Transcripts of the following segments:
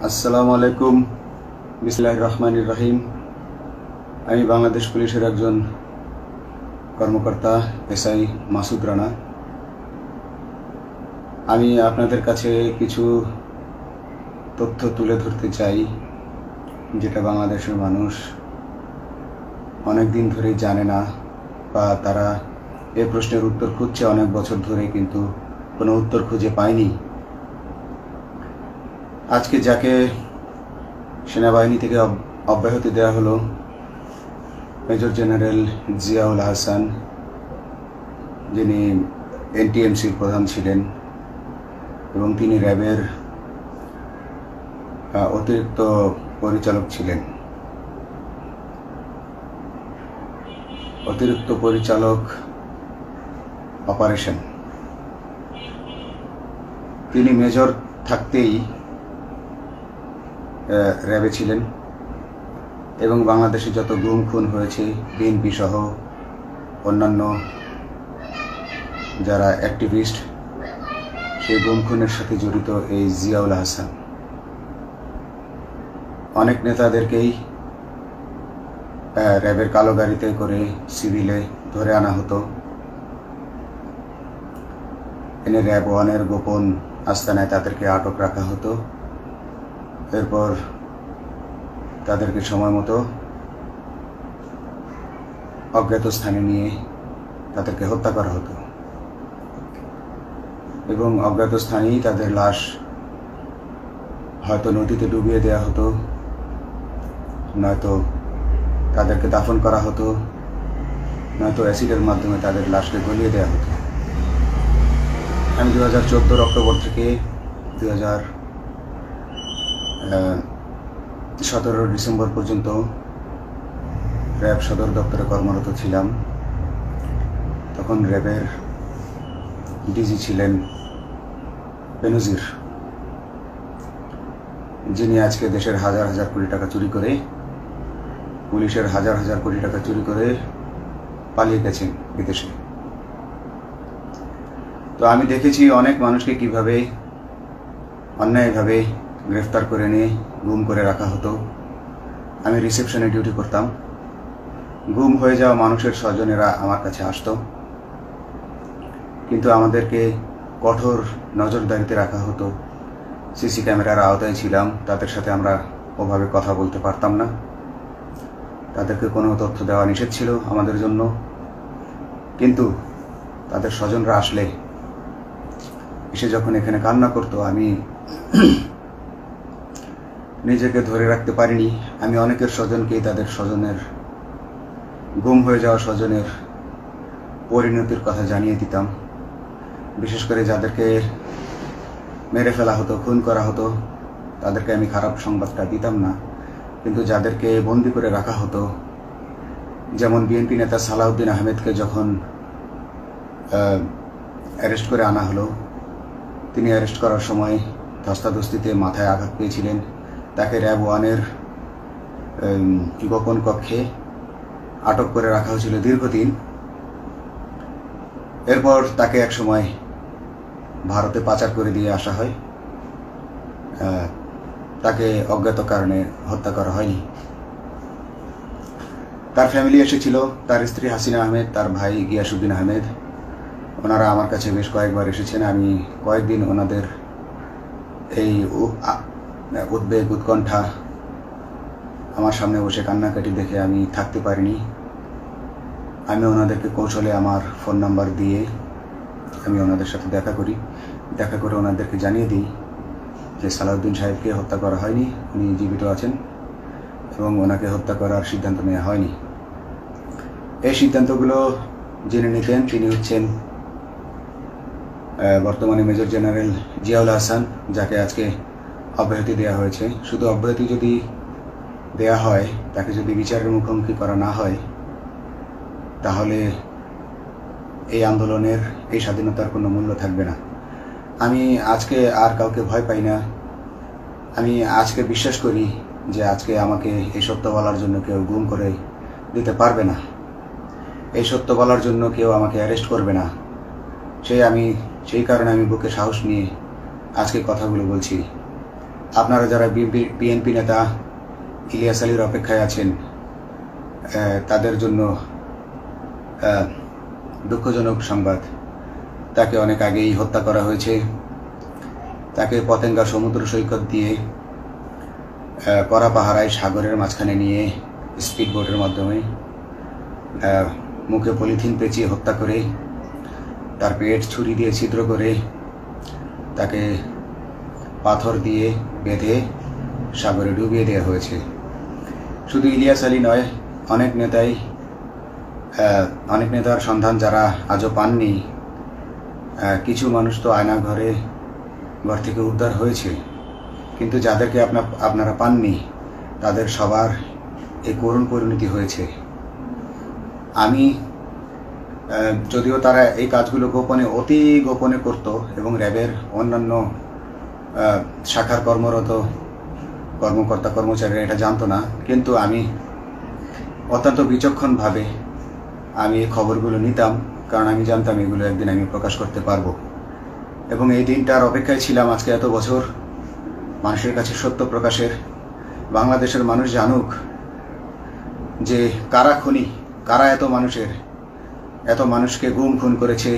আসসালামু আলাইকুম। বিসমিল্লাহির রহমানির রহিম। আমি বাংলাদেশ পুলিশের একজন কর্মকর্তা এসআই মাসুদ রানা। আমি আপনাদের কাছে কিছু তথ্য তুলে ধরতে চাই, যেটা বাংলাদেশের মানুষ অনেক দিন ধরেই জানে না, বা তারা এই প্রশ্নের উত্তর খুঁজছে অনেক বছর ধরে, কিন্তু কোনো উত্তর খুঁজে পায়নি। আজকে যাকে সেনাবাহিনী থেকে অব্যাহতি দেওয়া হলো, মেজর জেনারেল জিয়াউল হাসান, যিনি এনটিএমসির প্রধান ছিলেন এবং তিনি র্যাবের অতিরিক্ত পরিচালক ছিলেন। অতিরিক্ত পরিচালক অপারেশন। তিনি মেজর থাকতেই র্যাবে ছিলেন এবং বাংলাদেশে যত গুম খুন হয়েছে, বিএনপি সহ অন্যান্য যারা অ্যাক্টিভিস্ট, সেই গুম খুনের সাথে জড়িত এই জিয়াউল হাসান। অনেক নেতাদেরকেই র্যাবের কালো গাড়িতে করে সিভিলে ধরে আনা হতো, এনে র্যাব ওয়ানের গোপন আস্তানায় তাদেরকে আটক রাখা হতো। এরপর তাদেরকে সময় মতো অজ্ঞাত স্থানে নিয়ে তাদেরকে হত্যা করা হতো এবং অজ্ঞাত স্থানেই তাদের লাশ হয়তো নদীতে ডুবিয়ে দেওয়া হতো, নয়তো তাদেরকে দাফন করা হতো, নয়তো অ্যাসিডের মাধ্যমে তাদের লাশকে গলিয়ে দেওয়া হতো। আমি 2014 অক্টোবর থেকে 2017 ডিসেম্বর পর্যন্ত র্যাব সদর দপ্তরে কর্মরত ছিলাম। তখন র্যাবের ডিজি ছিলেন বেনজির, যিনি আজকে দেশের হাজার হাজার কোটি টাকা চুরি করে, পুলিশের হাজার হাজার কোটি টাকা চুরি করে পালিয়ে গেছেন বিদেশে। তো আমি দেখেছি অনেক মানুষকে কিভাবে অন্যায়ভাবে গ্রেফতার করে নিয়ে গুম করে রাখা হতো। আমি রিসেপশনে ডিউটি করতাম। গুম হয়ে যাওয়া মানুষের স্বজনেরা আমার কাছে আসতো, কিন্তু আমাদেরকে কঠোর নজরদারিতে রাখা হতো। সিসি ক্যামেরার আওতায় ছিলাম, তাদের সাথে আমরা ওভাবে কথা বলতে পারতাম না। তাদেরকে কোনো তথ্য দেওয়া নিষেধ ছিল আমাদের জন্য। কিন্তু তাদের স্বজনরা আসলে এসে যখন এখানে কান্না করতো, আমি নিজেকে ধরে রাখতে পারিনি। আমি অনেকের স্বজনকেই তাদের স্বজনের, গুম হয়ে যাওয়া স্বজনের পরিণতির কথা জানিয়ে দিতাম। বিশেষ করে যাদেরকে মেরে ফেলা হতো, খুন করা হতো, তাদেরকে আমি খারাপ সংবাদটা দিতাম না। কিন্তু যাদেরকে বন্দি করে রাখা হতো, যেমন বিএনপি নেতা সালাউদ্দিন আহমেদকে যখন অ্যারেস্ট করে আনা হলো, তিনি অ্যারেস্ট করার সময় ধস্তাধস্তিতে মাথায় আঘাত পেয়েছিলেন। তাকে র্যাব ওয়ানের গোপন কক্ষে আটক করে রাখা হয়েছিল দীর্ঘদিন। এরপর তাকে এক সময় ভারতে পাচার করে দিয়ে আসা হয়। তাকে অজ্ঞাত কারণে হত্যা করা হয়নি। তার ফ্যামিলি এসেছিল, তার স্ত্রী হাসিনা আহমেদ, তার ভাই গিয়াসউদ্দিন আহমেদ। ওনারা আমার কাছে বেশ কয়েকবার এসেছেন। আমি কয়েকদিন ওনাদের এই উদ্বেগ, উৎকণ্ঠা আমার সামনে বসে কান্নাকাটি দেখে আমি থাকতে পারিনি। আমি ওনাদেরকে কৌশলে আমার ফোন নাম্বার দিয়ে আমি ওনাদের সাথে দেখা করে ওনাদেরকে জানিয়ে দিই যে সালাউদ্দিন সাহেবকে হত্যা করা হয়নি, উনি জীবিত আছেন এবং ওনাকে হত্যা করার সিদ্ধান্ত নেওয়া হয়নি। এই সিদ্ধান্তগুলো যিনি নিতেন তিনি হচ্ছেন বর্তমানে মেজর জেনারেল জিয়াউল হাসান, যাকে আজকে অব্যাহতি দেওয়া হয়েছে। শুধু অব্যাহতি যদি দেয়া হয়, তাকে যদি বিচারের মুখোমুখি করা না হয়, তাহলে এই আন্দোলনের, এই স্বাধীনতার কোনো মূল্য থাকবে না। আমি আজকে আর কাউকে ভয় পাই না। আমি আজকে বিশ্বাস করি যে আজকে আমাকে এই সত্য বলার জন্য কেউ গুম করে দিতে পারবে না, এই সত্য বলার জন্য কেউ আমাকে অ্যারেস্ট করবে না। সেই কারণে আমি বুকে সাহস নিয়ে আজকে কথাগুলো বলছি। আপনারা যারা বিএনপি নেতা ইলিয়াস আলীর অপেক্ষায় আছেন, তাদের জন্য দুঃখজনক সংবাদ। তাকে অনেক আগেই হত্যা করা হয়েছে। তাকে পতেঙ্গা সমুদ্র সৈকত দিয়ে কড়া পাহারায় সাগরের মাঝখানে নিয়ে স্পিড বোটের মাধ্যমে মুখে পলিথিন পেঁচিয়ে হত্যা করে, তার পেট ছুরি দিয়ে ছিদ্র করে, তাকে পাথর দিয়ে বেঁধে সাগরে ডুবিয়ে দেওয়া হয়েছে। শুধু ইলিয়াস আলী নয়, অনেক নেতার সন্ধান যারা আজও পাননি। কিছু মানুষ তো ঘর থেকে উদ্ধার হয়েছে, কিন্তু যাদেরকে আপনারা পাননি তাদের সবার এই করুণ পরিণতি হয়েছে। আমি যদিও তারা এই কাজগুলো অতি গোপনে করত এবং র্যাবের অন্যান্য শাখার কর্মরত কর্মকর্তা কর্মচারীরা এটা জানতো না, কিন্তু আমি অত্যন্ত বিচক্ষণভাবে আমি এই খবরগুলো নিতাম, কারণ আমি জানতাম এগুলো একদিন আমি প্রকাশ করতে পারবো। এবং এই দিনটার অপেক্ষায় ছিলাম আজকে এত বছর, মানুষের কাছে সত্য প্রকাশের। বাংলাদেশের মানুষ জানুক যে কারা খুনি, কারা এত মানুষকে গুম খুন করেছে,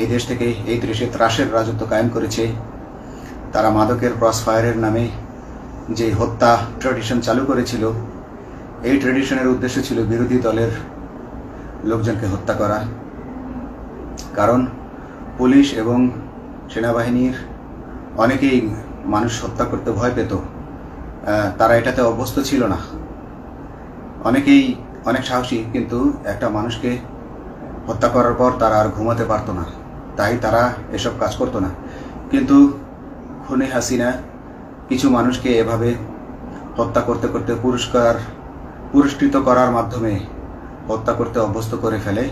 এই দেশ থেকে এই দেশে ত্রাসের রাজত্ব কায়েম করেছে। তারা মাদকের ক্রস ফায়ারের নামে যে হত্যা ট্র্যাডিশন চালু করেছিল, এই ট্র্যাডিশনের উদ্দেশ্য ছিল বিরোধী দলের লোকজনকে হত্যা করা। কারণ পুলিশ এবং সেনাবাহিনীর অনেকেই মানুষ হত্যা করতে ভয় পেত, তারা এটাতে অভ্যস্ত ছিল না। অনেকেই অনেক সাহসী, কিন্তু একটা মানুষকে হত্যা করার পর তারা আর ঘুমাতে পারতো না, তাই তারা এসব কাজ করতো না। কিন্তু খুনি হাসিনা কিছু মানুষকে এভাবে হত্যা করতে করতে পুরস্কৃত করার মাধ্যমে হত্যা করতে অভ্যস্ত করে ফেলে।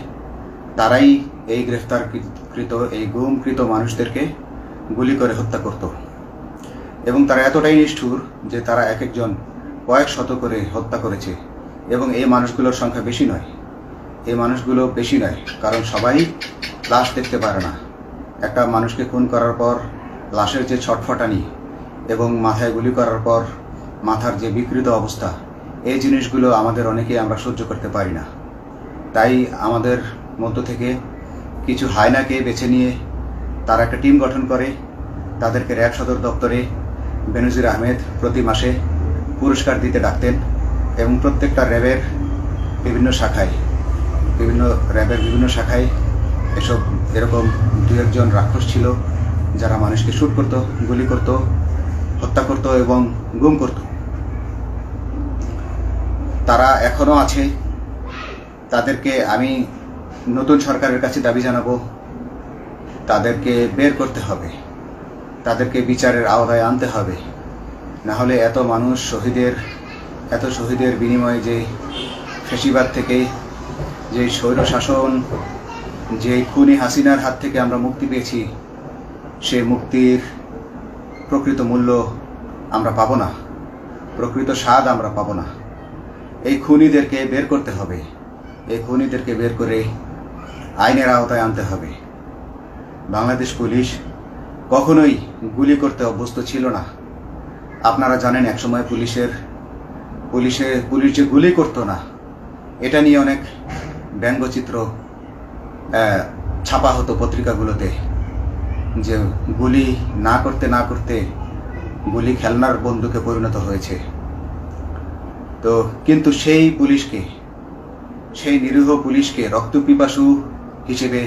তারাই এই গ্রেফতারকৃত এই গুমকৃত মানুষদেরকে গুলি করে হত্যা করত। এবং তারা এতটাই নিষ্ঠুর যে তারা এক একজন কয়েক শত করে হত্যা করেছে। এবং এই মানুষগুলোর সংখ্যা বেশি নয়, কারণ সবাই লাশ দেখতে পারে না। একটা মানুষকে খুন করার পর লাশের যে ছটফটানি এবং মাথায় গুলি করার পর মাথার যে বিকৃত অবস্থা, এই জিনিসগুলো আমাদের অনেকেই আমরা সহ্য করতে পারি না। তাই আমাদের মধ্য থেকে কিছু হায়নাকে বেছে নিয়ে তারা একটা টিম গঠন করে, তাদেরকে র্যাব সদর দপ্তরে বেনজির আহমেদ প্রতি মাসে পুরস্কার দিতে ডাকতেন। এবং প্রত্যেকটা র্যাবের বিভিন্ন শাখায় এরকম দু একজন রাক্ষস ছিল যারা মানুষকে শুট করত, গুলি করত, হত্যা করত এবং গুম করত। তারা এখনো আছে। তাদেরকে আমি নতুন সরকারের কাছে দাবি জানাবো, তাদেরকে বের করতে হবে, তাদেরকে বিচারের আওতায় আনতে হবে। না হলে এত শহীদের বিনিময়ে যে ফ্যাসিবাদ থেকে, যে স্বৈর শাসন, যে খুনি হাসিনার হাত থেকে আমরা মুক্তি পেয়েছি, সে মুক্তির প্রকৃত মূল্য আমরা পাবো না, প্রকৃত স্বাদ আমরা পাবো না। এই খুনিদেরকে বের করতে হবে, এই খুনিদেরকে বের করে আইনের আওতায় আনতে হবে। বাংলাদেশ পুলিশ কখনোই গুলি করতে অভ্যস্ত ছিল না। আপনারা জানেন একসময় পুলিশ যে গুলি করতো না, এটা নিয়ে অনেক ব্যঙ্গচিত্র ছাপা হতো পত্রিকাগুলোতে, যে গুলি না করতে গুলি খেলনার বন্দুকে পরিণত হয়েছে। তো কিন্তু সেই নিরীহ পুলিশকে রক্তপিপাসু হিসেবে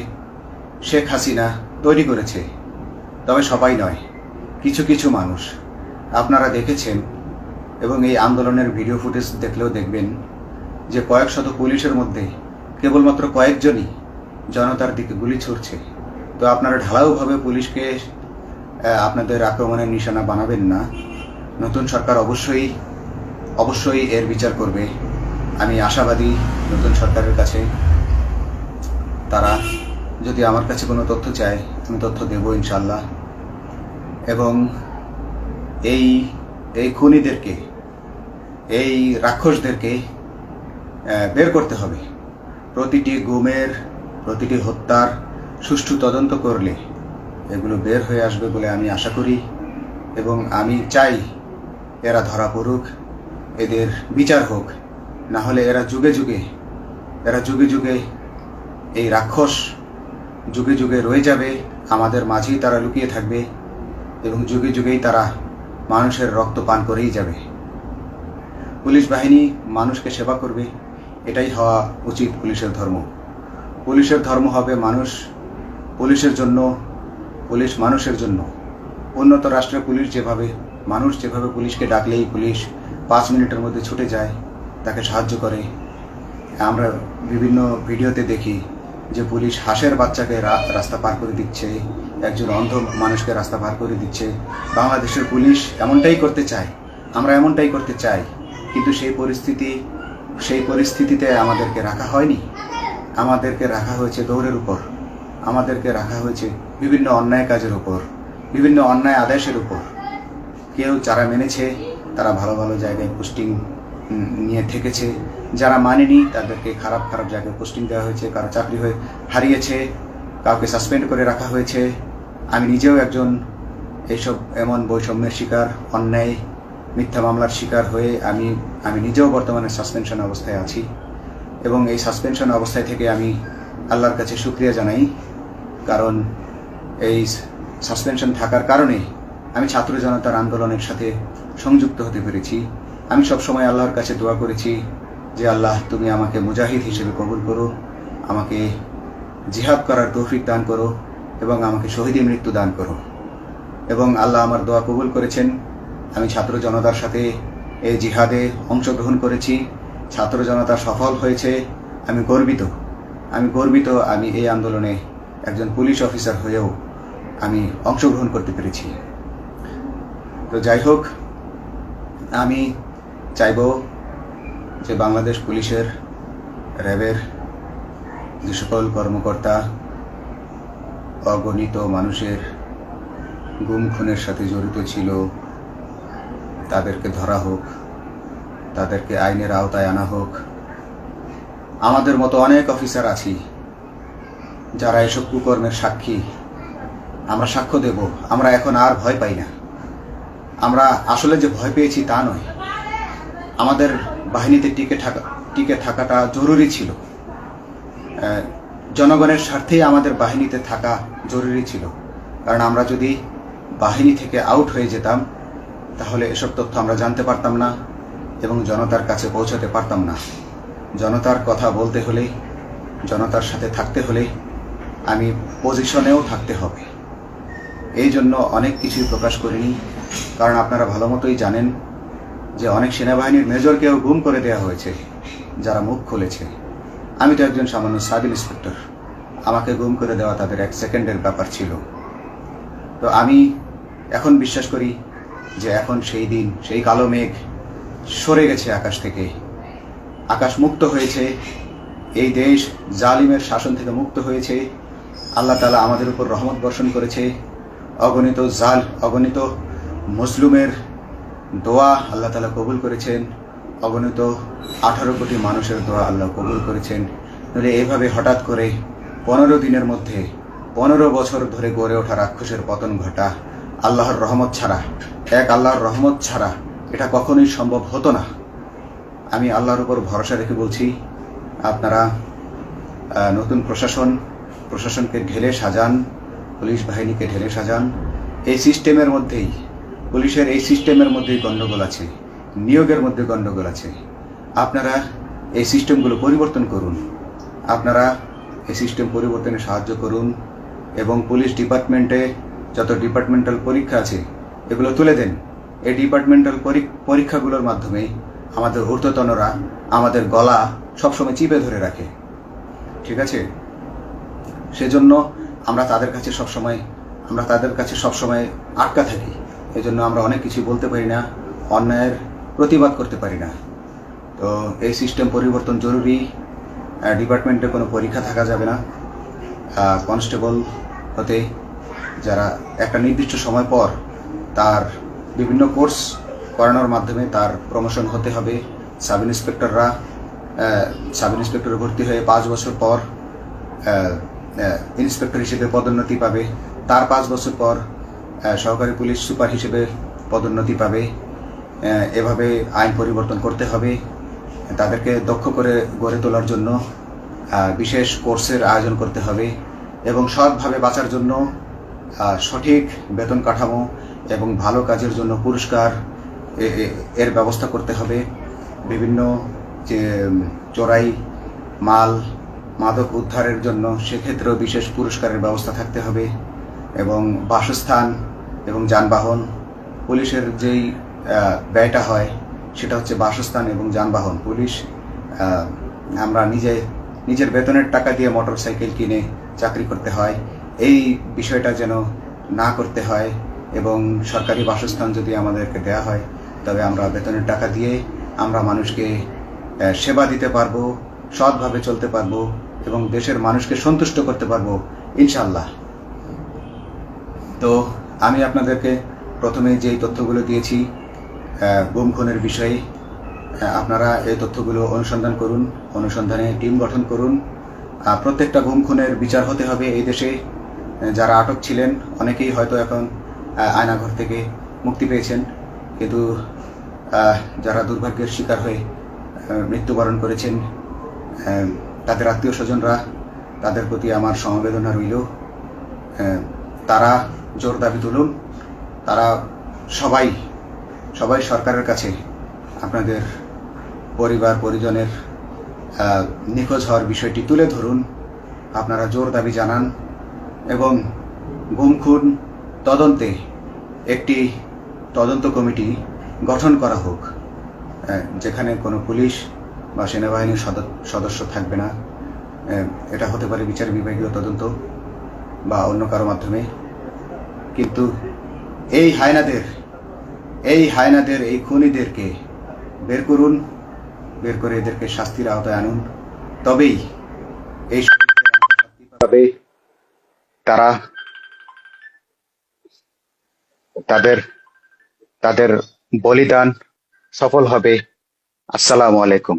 শেখ হাসিনা তৈরি করেছে। তবে সবাই নয়, কিছু কিছু মানুষ। আপনারা দেখেছেন এবং এই আন্দোলনের ভিডিও ফুটেজ দেখলেও দেখবেন যে কয়েক শত পুলিশের মধ্যে কেবলমাত্র কয়েকজনই জনতার দিকে গুলি ছুড়ছে। তো আপনারা ঢালাওভাবে পুলিশকে আপনাদের আক্রমণের নিশানা বানাবেন না। নতুন সরকার অবশ্যই এর বিচার করবে। আমি আশাবাদী নতুন সরকারের কাছে। তারা যদি আমার কাছে কোনো তথ্য চায়, আমি তথ্য দেব ইনশাল্লাহ। এবং এই খুনিদেরকে, এই রাক্ষসদেরকে বের করতে হবে। প্রতিটি গুমের, প্রতিটি হত্যার সুষ্ঠু তদন্ত করলে এগুলো বের হয়ে আসবে বলে আমি আশা করি। এবং আমি চাই এরা ধরা পড়ুক, এদের বিচার হোক, না হলে এরা যুগে যুগে এই রাক্ষস যুগে যুগে রয়ে যাবে, আমাদের মাঝেই তারা লুকিয়ে থাকবে এবং যুগে যুগেই তারা মানুষের রক্ত পান করেই যাবে। পুলিশ বাহিনী মানুষকে সেবা করবে, এটাই হওয়া উচিত পুলিশের ধর্ম। পুলিশের ধর্ম হবে পুলিশের জন্য, পুলিশ মানুষের জন্য। উন্নত রাষ্ট্রের পুলিশ মানুষ যেভাবে পুলিশকে ডাকলেই পুলিশ 5 মিনিটের মধ্যে ছুটে যায়, তাকে সাহায্য করে। আমরা বিভিন্ন ভিডিওতে দেখি যে পুলিশ হাঁসের বাচ্চাকে রাস্তা পার করে দিচ্ছে, একজন অন্ধ মানুষকে রাস্তা পার করে দিচ্ছে। বাংলাদেশের পুলিশ এমনটাই করতে চায়, আমরা এমনটাই করতে চাই, কিন্তু সেই পরিস্থিতিতে আমাদেরকে রাখা হয়নি। আমাদেরকে রাখা হয়েছে দৌড়ের উপর, আমাদেরকে রাখা হয়েছে বিভিন্ন অন্যায় কাজের উপর, বিভিন্ন অন্যায় আদেশের উপর। কেউ যারা মেনেছে তারা ভালো ভালো জায়গায় পোস্টিং নিয়ে থেকেছে, যারা মানেনি তাদেরকে খারাপ জায়গায় পোস্টিং দেওয়া হয়েছে, কারো চাকরি হারিয়েছে, কাউকে সাসপেন্ড করে রাখা হয়েছে। আমি নিজেও একজন এমন বৈষম্যের শিকার, অন্যায় মিথ্যা মামলার শিকার হয়ে আমি নিজেও বর্তমানে সাসপেনশন অবস্থায় আছি এবং এই সাসপেনশন অবস্থায় থেকে আমি আল্লাহর কাছে শুকরিয়া জানাই, কারণ এই সাসপেনশন থাকার কারণে আমি ছাত্র জনতার আন্দোলনের সাথে সংযুক্ত হতে পেরেছি। আমি সবসময় আল্লাহর কাছে দোয়া করেছি যে আল্লাহ, তুমি আমাকে মুজাহিদ হিসেবে কবুল করো, আমাকে জিহাদ করার তৌফিক দান করো এবং আমাকে শহীদী মৃত্যু দান করো। এবং আল্লাহ আমার দোয়া কবুল করেছেন। আমি ছাত্র জনতার সাথে এই জিহাদে অংশগ্রহণ করেছি, ছাত্র জনতা সফল হয়েছে। আমি গর্বিত আমি এই আন্দোলনে একজন পুলিশ অফিসার হয়েও আমি অংশগ্রহণ করতে পেরেছি। তো যাই হোক, আমি চাইব যে বাংলাদেশ পুলিশের, র্যাবের যে সকল কর্মকর্তা অগণিত মানুষের গুম খুনের সাথে জড়িত ছিল তাদেরকে ধরা হোক, তাদেরকে আইনের আওতায় আনা হোক। আমাদের মতো অনেক অফিসার আছি যারা এসব কুকর্মের সাক্ষী, আমরা সাক্ষ্য দেব। আমরা এখন আর ভয় পাই না। আমরা আসলে যে ভয় পেয়েছি তা নয়, আমাদের বাহিনীতে টিকে থাকাটা জরুরি ছিল। জনগণের স্বার্থেই আমাদের বাহিনীতে থাকা জরুরি ছিল, কারণ আমরা যদি বাহিনী থেকে আউট হয়ে যেতাম তাহলে এসব তথ্য আমরা জানতে পারতাম না এবং জনতার কাছে পৌঁছাতে পারতাম না। জনতার কথা বলতে হলে, জনতার সাথে থাকতে হলে আমি পজিশনেও থাকতে হবে। এই জন্য অনেক কিছুই প্রকাশ করিনি, কারণ আপনারা ভালো মতোই জানেন যে অনেক সেনাবাহিনীর মেজরকেও গুম করে দেওয়া হয়েছে যারা মুখ খুলেছে। আমি তো একজন সামান্য সাব ইন্সপেক্টর, আমাকে গুম করে দেওয়া তাদের 1 সেকেন্ডের ব্যাপার ছিল। তো আমি এখন বিশ্বাস করি যে এখন সেই দিন, সেই কালো মেঘ সরে গেছে আকাশ থেকে, আকাশ মুক্ত হয়েছে, এই দেশ জালিমের শাসন থেকে মুক্ত হয়েছে। আল্লাহ তাআলা আমাদের উপর রহমত বর্ষণ করেছে। অগণিত মুসলিমের দোয়া আল্লাহ তাআলা কবুল করেছেন, অগণিত 18 কোটি মানুষের দোয়া আল্লাহ কবুল করেছেন। নইলে এইভাবে হঠাৎ করে 15 দিনের মধ্যে 15 বছর ধরে গড়ে ওঠা রাক্ষসের পতন ঘটা আল্লাহর রহমত ছাড়া এটা কখনোই সম্ভব হতো না। আমি আল্লাহর উপর ভরসা রেখে বলছি, আপনারা নতুন প্রশাসনকে ঢেলে সাজান, পুলিশ বাহিনীকে ঢেলে সাজান। এই সিস্টেমের মধ্যেই, পুলিশের এই সিস্টেমের মধ্যেই গণ্ডগোল আছে, নিয়োগের মধ্যে গণ্ডগোল আছে। আপনারা এই সিস্টেমগুলো পরিবর্তন করুন, আপনারা এই সিস্টেম পরিবর্তনে সাহায্য করুন এবং পুলিশ ডিপার্টমেন্টে যত ডিপার্টমেন্টাল পরীক্ষা আছে এগুলো তুলে দেন। এই ডিপার্টমেন্টাল পরীক্ষাগুলোর মাধ্যমে আমাদের ঊর্ধ্বতনরা আমাদের গলা সবসময় চিপে ধরে রাখে, ঠিক আছে? সেজন্য আমরা তাদের কাছে সবসময় আটকা থাকি। এই জন্য আমরা অনেক কিছু বলতে পারি না, অন্যায়ের প্রতিবাদ করতে পারি না। তো এই সিস্টেম পরিবর্তন জরুরি। ডিপার্টমেন্টে কোনো পরীক্ষা থাকা যাবে না। কনস্টেবল হতে যারা একটা নির্দিষ্ট সময় পর তার বিভিন্ন কোর্স করানোর মাধ্যমে তার প্রমোশন হতে হবে। সাব ইন্সপেক্টরে ভর্তি হয়ে 5 বছর পর ইন্সপেক্টর হিসেবে পদোন্নতি পাবে, তার 5 বছর পর সহকারী পুলিশ সুপার হিসেবে পদোন্নতি পাবে। এভাবে আইন পরিবর্তন করতে হবে। তাদেরকে দক্ষ করে গড়ে তোলার জন্য বিশেষ কোর্সের আয়োজন করতে হবে এবং সৎভাবে বাঁচার জন্য সঠিক বেতন কাঠামো এবং ভালো কাজের জন্য পুরস্কার এর ব্যবস্থা করতে হবে। বিভিন্ন যে চোরাই মাল মাদক উদ্ধারের জন্য সেক্ষেত্রেও বিশেষ পুরস্কারের ব্যবস্থা থাকতে হবে এবং বাসস্থান এবং যানবাহন, পুলিশের যেই ব্যয়টা হয় সেটা হচ্ছে বাসস্থান এবং যানবাহন। পুলিশ আমরা নিজের বেতনের টাকা দিয়ে মোটরসাইকেল কিনে চাকরি করতে হয়, এই বিষয়টা যেন না করতে হয় এবং সরকারি বাসস্থান যদি আমাদেরকে দেয়া হয় তবে আমরা বেতনের টাকা দিয়ে আমরা মানুষকে সেবা দিতে পারবো, সৎভাবে চলতে পারবো এবং দেশের মানুষকে সন্তুষ্ট করতে পারবো ইনশাল্লাহ। তো আমি আপনাদেরকে প্রথমে যেই তথ্যগুলো দিয়েছি গুম খুনের বিষয়ে, আপনারা এই তথ্যগুলো অনুসন্ধান করুন, অনুসন্ধানে টিম গঠন করুন। প্রত্যেকটা গুম খুনের বিচার হতে হবে এই দেশে। যারা আটক ছিলেন অনেকেই হয়তো এখন আয়নাঘর থেকে মুক্তি পেয়েছেন, কিন্তু যারা দুর্ভাগ্যের শিকার হয়ে মৃত্যুবরণ করেছেন তাদের আত্মীয় স্বজনরা, তাদের প্রতি আমার সমবেদনা রইল। তারা জোর দাবি তুলুন, তারা সবাই সরকারের কাছে আপনাদের পরিবার পরিজনের নিখোঁজ হওয়ার বিষয়টি তুলে ধরুন, আপনারা জোর দাবি জানান এবং গুম খুন তদন্তে একটি তদন্ত কমিটি গঠন করা হোক, যেখানে কোনো পুলিশ বা সেনাবাহিনীর সদস্য থাকবে না। এটা হতে পারে বিচার বিভাগীয় তদন্ত বা অন্য কারো মাধ্যমে, কিন্তু এই হায়নাদের এই খুনিদেরকে বের করুন, বের করে এদেরকে শাস্তির আওতায় আনুন, তবেই এই তারা তাদের বলিদান সফল হবে। আসসালামু আলাইকুম।